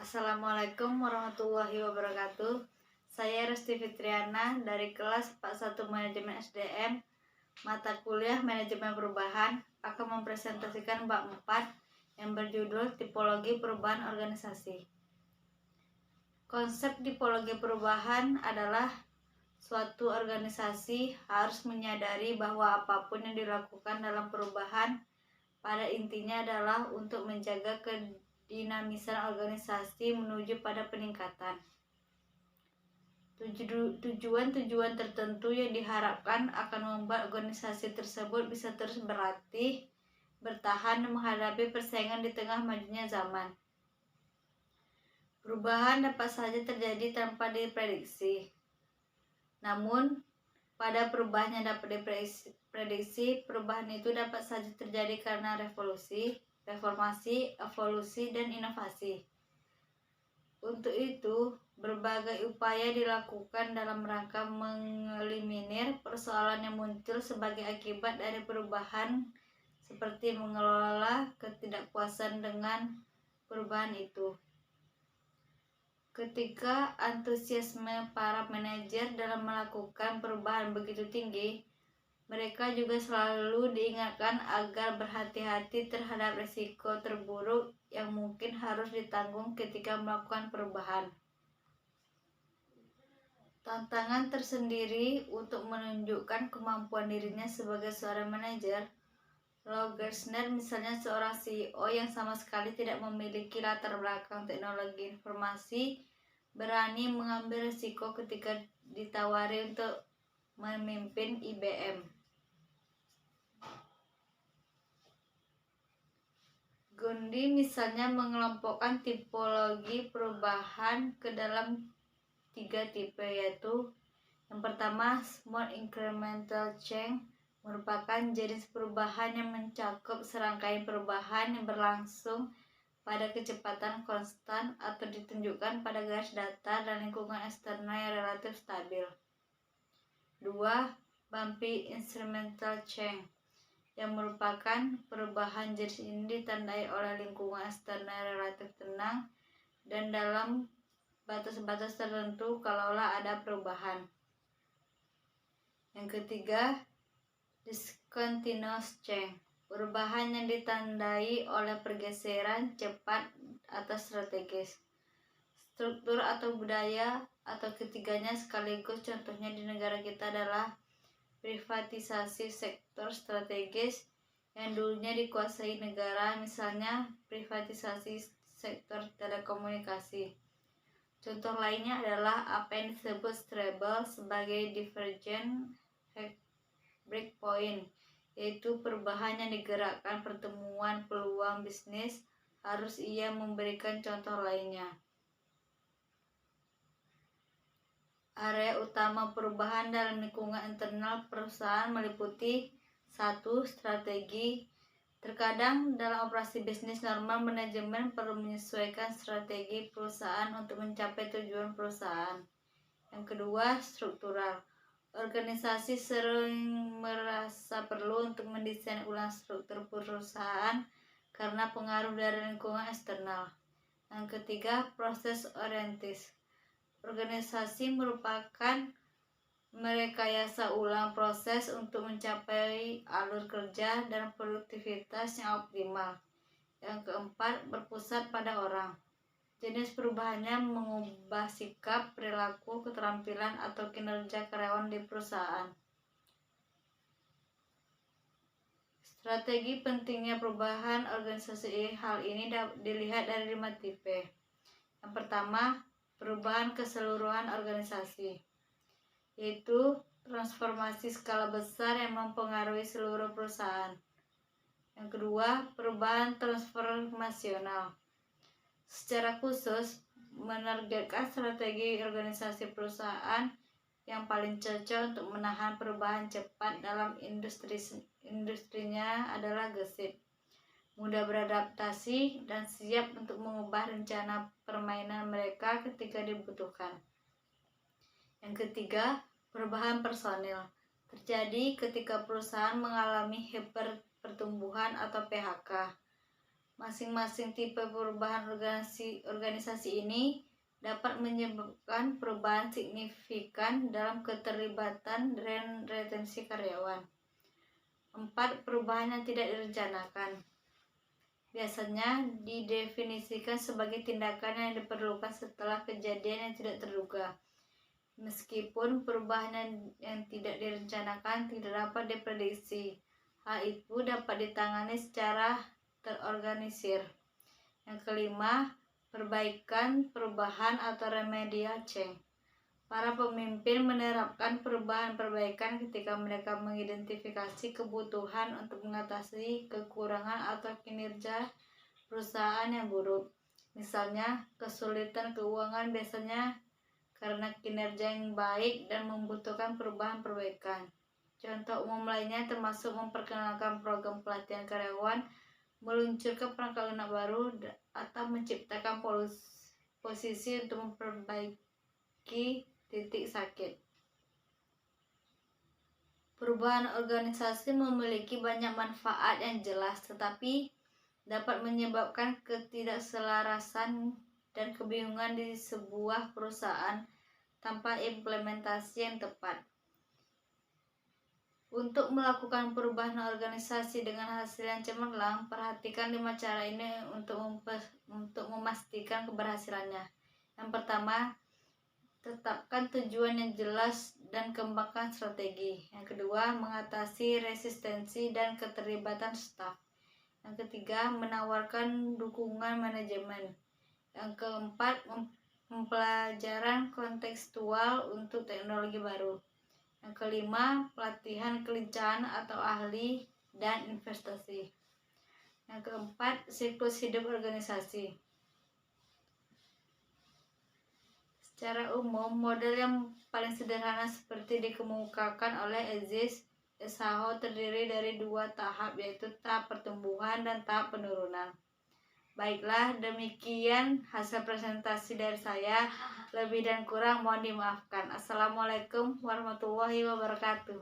Assalamualaikum warahmatullahi wabarakatuh. Saya Resti Fitriana dari kelas 41 Manajemen SDM, mata kuliah Manajemen Perubahan, akan mempresentasikan bab 4 yang berjudul Tipologi Perubahan Organisasi. Konsep tipologi perubahan adalah suatu organisasi harus menyadari bahwa apapun yang dilakukan dalam perubahan pada intinya adalah untuk menjaga dinamisan organisasi menuju pada peningkatan. Tujuan-tujuan tertentu yang diharapkan akan membuat organisasi tersebut bisa terus berlatih, bertahan, dan menghadapi persaingan di tengah majunya zaman. Perubahan dapat saja terjadi tanpa diprediksi. Namun, pada perubahan yang dapat diprediksi, perubahan itu dapat saja terjadi karena revolusi, reformasi, evolusi, dan inovasi. Untuk itu, berbagai upaya dilakukan dalam rangka mengeliminir persoalan yang muncul sebagai akibat dari perubahan, seperti mengelola ketidakpuasan dengan perubahan itu. Ketika antusiasme para manajer dalam melakukan perubahan begitu tinggi, mereka juga selalu diingatkan agar berhati-hati terhadap risiko terburuk yang mungkin harus ditanggung ketika melakukan perubahan. Tantangan tersendiri untuk menunjukkan kemampuan dirinya sebagai seorang manajer. Lou Gerstner misalnya seorang CEO yang sama sekali tidak memiliki latar belakang teknologi informasi, berani mengambil risiko ketika ditawari untuk memimpin IBM. Gundry misalnya mengelompokkan tipologi perubahan ke dalam 3 tipe, yaitu yang pertama, small incremental change, merupakan jenis perubahan yang mencakup serangkaian perubahan yang berlangsung pada kecepatan konstan atau ditunjukkan pada garis datar dan lingkungan eksternal yang relatif stabil. 2. Bumpy incremental change, yang merupakan perubahan jenis ini ditandai oleh lingkungan eksternal yang relatif tenang dan dalam batas-batas tertentu kalaulah ada perubahan. Yang ketiga, discontinuous change, perubahan yang ditandai oleh pergeseran cepat atau strategis, struktur atau budaya, atau ketiganya sekaligus. Contohnya di negara kita adalah privatisasi sektor strategis yang dulunya dikuasai negara, misalnya privatisasi sektor telekomunikasi. Contoh lainnya adalah apa yang disebut Strebel sebagai divergent breakpoint, yaitu perubahan yang digerakkan pertemuan peluang bisnis. Harus ia memberikan contoh lainnya. Area utama perubahan dalam lingkungan internal perusahaan meliputi 1. Strategi. Terkadang dalam operasi bisnis normal, manajemen perlu menyesuaikan strategi perusahaan untuk mencapai tujuan perusahaan. Yang kedua, struktural. Organisasi sering merasa perlu untuk mendesain ulang struktur perusahaan karena pengaruh dari lingkungan eksternal. Yang ketiga, proses orientis. Organisasi merupakan merekayasa ulang proses untuk mencapai alur kerja dan produktivitas yang optimal. Yang keempat, berpusat pada orang. Jenis perubahannya mengubah sikap, perilaku, keterampilan, atau kinerja karyawan di perusahaan. Strategi pentingnya perubahan organisasi. Hal ini dilihat dari 5 tipe. Yang pertama, perubahan keseluruhan organisasi, yaitu transformasi skala besar yang mempengaruhi seluruh perusahaan. Yang kedua, perubahan transformasional, secara khusus menargetkan strategi organisasi perusahaan yang paling cocok untuk menahan perubahan cepat dalam industrinya adalah gesit, mudah beradaptasi, dan siap untuk mengubah rencana permainan mereka ketika dibutuhkan. Yang ketiga, perubahan personil, terjadi ketika perusahaan mengalami hiperpertumbuhan atau PHK. Masing-masing tipe perubahan organisasi ini dapat menyebabkan perubahan signifikan dalam keterlibatan dan retensi karyawan. 4. Perubahan yang tidak direncanakan biasanya didefinisikan sebagai tindakan yang diperlukan setelah kejadian yang tidak terduga. Meskipun perubahan yang tidak direncanakan tidak dapat diprediksi, hal itu dapat ditangani secara terorganisir. Yang kelima, perbaikan, perubahan atau remedial change. Para pemimpin menerapkan perubahan-perbaikan ketika mereka mengidentifikasi kebutuhan untuk mengatasi kekurangan atau kinerja perusahaan yang buruk. Misalnya, kesulitan keuangan biasanya karena kinerja yang baik dan membutuhkan perubahan-perbaikan. Contoh umum lainnya termasuk memperkenalkan program pelatihan karyawan, meluncurkan perangkat lunak baru, atau menciptakan posisi untuk memperbaiki titik sakit. Perubahan organisasi memiliki banyak manfaat yang jelas, tetapi dapat menyebabkan ketidakselarasan dan kebingungan di sebuah perusahaan tanpa implementasi yang tepat. Untuk melakukan perubahan organisasi dengan hasil yang cemerlang, perhatikan 5 cara ini untuk memastikan keberhasilannya. Yang pertama, tetapkan tujuan yang jelas dan kembangkan strategi. Yang kedua, mengatasi resistensi dan keterlibatan staf. Yang ketiga, menawarkan dukungan manajemen. Yang keempat, pembelajaran kontekstual untuk teknologi baru. Yang kelima, pelatihan kelincahan atau ahli dan investasi. Yang keempat, siklus hidup organisasi. Secara umum, model yang paling sederhana seperti dikemukakan oleh Aziz Eshaho terdiri dari 2 tahap, yaitu tahap pertumbuhan dan tahap penurunan. Baiklah, demikian hasil presentasi dari saya. Lebih dan kurang mohon dimaafkan. Assalamualaikum warahmatullahi wabarakatuh.